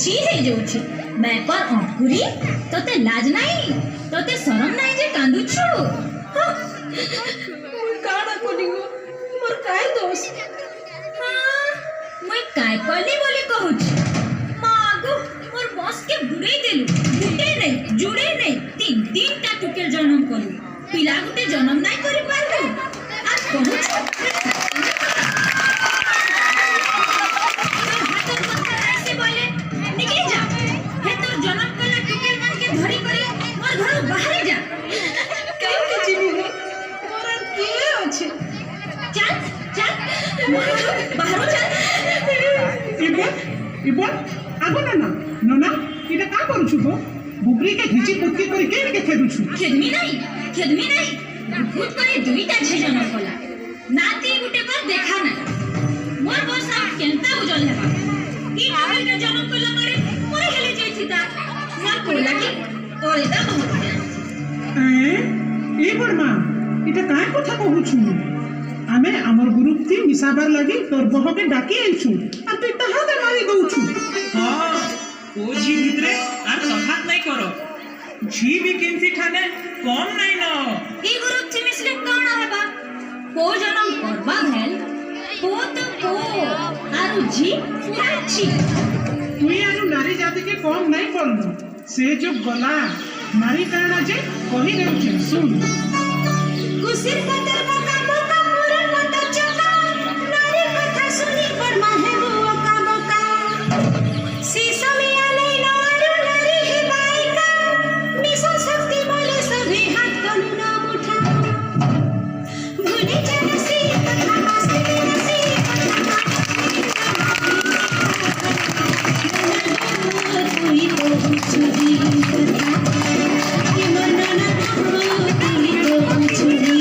छि हे जाउछि मैं पर अंकुरी तोते लाज नाही तोते शरम नाही जे कांदुछु काना कोलिगो मोर काय दोष मैं काय कली बोली कहूछि मागो मोर बॉस के बुड़े देलु गुटे नहीं जुड़े नहीं तीन तीन ता टुकेल जन्म कलु पिला गुटे जन्म नाही करि पारलु आ कहूछु इबन आगो ना नोना इटा का करू गो बुगरी के घिची पुतकी करी के खेदुछु खेदमी नहीं भूत करे दुईटा झेजन कला नाती गुटे पर देखा नहीं मोर बसा केनता उजल हेबा ई टुकेल के जन्म कला मारे मोर हेले जाइथिता मोर कोला की ओरेदा बहुत ए बड़मा इटा काय कथा कहूछु आमे हमर ग्रुप थी मिसाबार लगी तोर बह के डाकी आइछु आ तू तहा दे मारी दउछु हां ओ जी भितरे आर तफात नहीं करो जी भी किंसी ठाने कम नहीं न ई ग्रुप थी मिसले काना हेबा को जन्म करबा भेल को तो को आरु जी लाची तू आरु नारी जाति के कम नहीं करनो से जो गला नारी काना जे कहि देउछु सुन कुसिर कतर का मोका पूरन मत चका नारी कथा सुनी पर माहे वो का बोका सीसा में आले नारू नारी है बाइका मिशन शक्ति बोले सभी हाथ कनु ना उठा भूले जन से कथा मस्ती नसी कोई तो छुरी कि मन ना कोई तो छुरी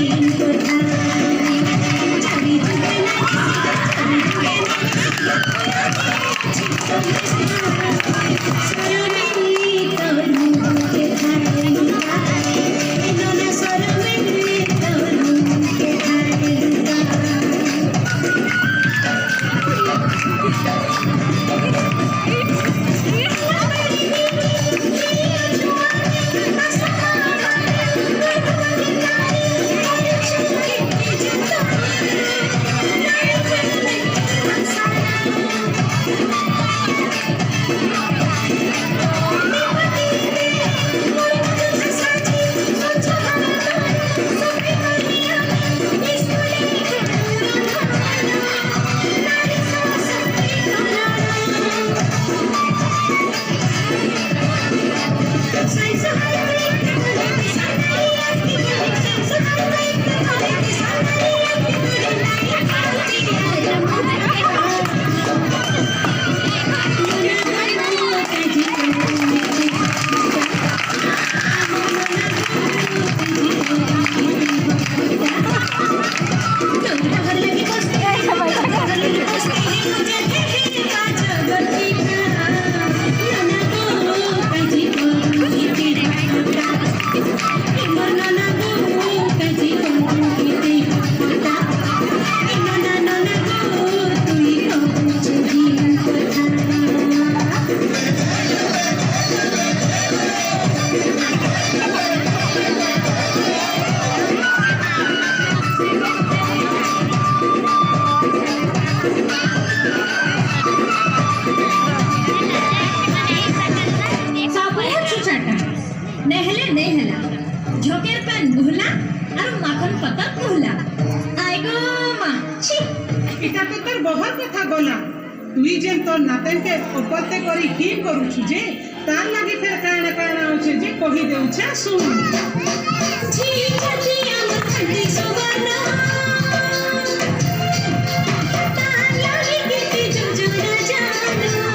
झोकेर पेन मुहला और माखन पतक मुहला आइगो मा छी इटा तो तोर बहर कथा गला तुई जेन तोर नातन के उपते करी की करू छु जे तार लागी फेर काना काना होचे जे कहि देउ छे सुन जी छती हमर खंडी सुवर्ण तार लागी कीती जुजुना जानो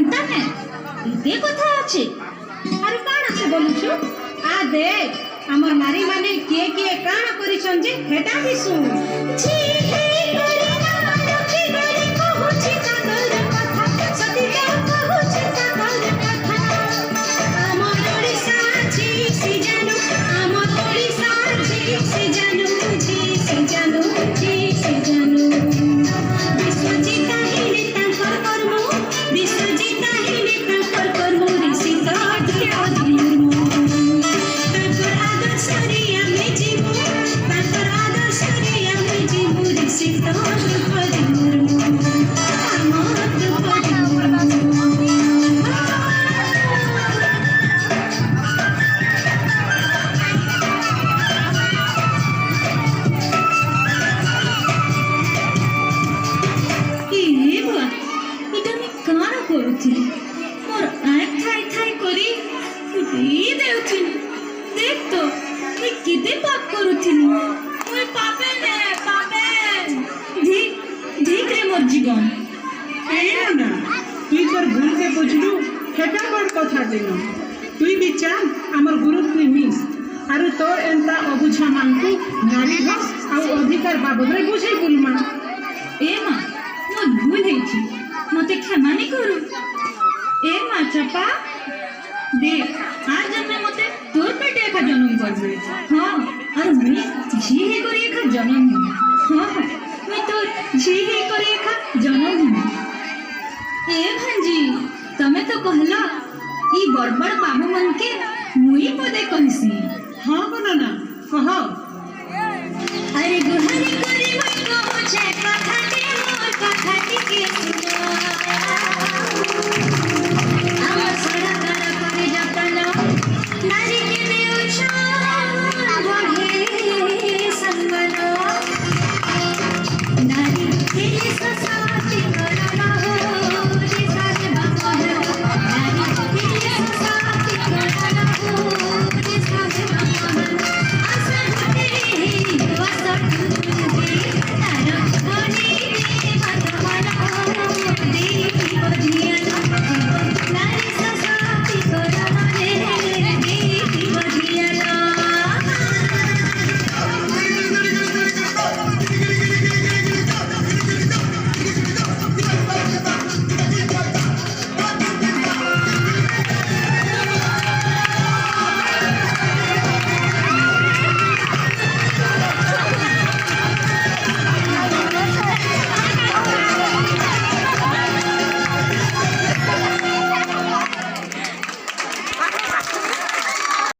ହେନ୍ତା ନେ ଏତେ କଥା ଅଛି ଆରେ କାଣ ସେ ବୋଲୁଛୁ ଆ ଦେখ ଆମର ନାରୀ ମାନେ କିଏ କିଏ କାଣ କରିଛନ୍ ଯେ ହେଟା ବି ଶୁଣ ଝି ହେଇ କରି ନା ରଖି କରି କହୁଛି ତାଙ୍କର କଥା ସତୀ ତ କହୁଛି ତାଙ୍କର କଥା ଆମର ଓଡ଼ିଶା ଝି ସି ଜାନୁ ଆମର ଓଡ଼ିଶା ଝି ସି ଜାନୁ ଝି ସି ଜାନୁ ଝି ସି ଜାନୁ ବିଶ୍ୱଜିତ ହେଲେ ତାଙ୍କର କର୍ମ ବିଶ୍ୱଜିତ ହେଲେ ତାଙ୍କର କର୍ମ ঋଷି ତ ଦ୍ରୌପଦୀ ମୁର୍ମୁ ତାଙ୍କର ଆଦର୍ଶରେ ଆମେ ଯିବୁ ତାଙ୍କର ଆଦର୍ଶରେ ଆମେ ଯିବୁ ঋଷି ତ ଦ୍ରୌପଦୀ ମୁର୍ମୁ ଆମ ଦ୍ରୌପଦୀ ମୁର୍ମୁ ଏ ବୁଆ এটা আমি কাଣ କରୁଥିଲି ମୋର ଆଖ ଥାଇ ଥାଇ କରି ଫୁଟେଇ ଦେଉଥିଲି ଦେখ ତ ମୁଇଁ କେତେ ପାପ କରୁଥିଲି ମୁଇଁ ପାପେ ନେ ପାପେ ଧିକ ଧିକ ରେ ମୋର ଜୀବନ ଏଇନା ନା তুই তোর ভুলকে বুঝলু সেটা বড় কথা দিন তুই বি চাল আমার গুরু তুই মিস আর তোর এন্তা অবুঝা মানকু নারী হক আর অধিকার বাবদরে বুঝাই বুলমা ଏ ମା ମୋ ଭୁଲ ହେଇଛି ମତେ କ୍ଷମା ନି କରୁ ଏ ମା ଚପା দেখ আর জন্মে মতে তোর পেটে একা জন্ম করবে হ্যাঁ আর মুই ঝি হে করে একা জন্ম নিব হ্যাঁ মুই তোর ঝি হে করে একা জন্ম নিব এ ভাঞ্জি তুমি তো কহলা ই বড় বড় বাবু মনকে মুই পদে কহিসি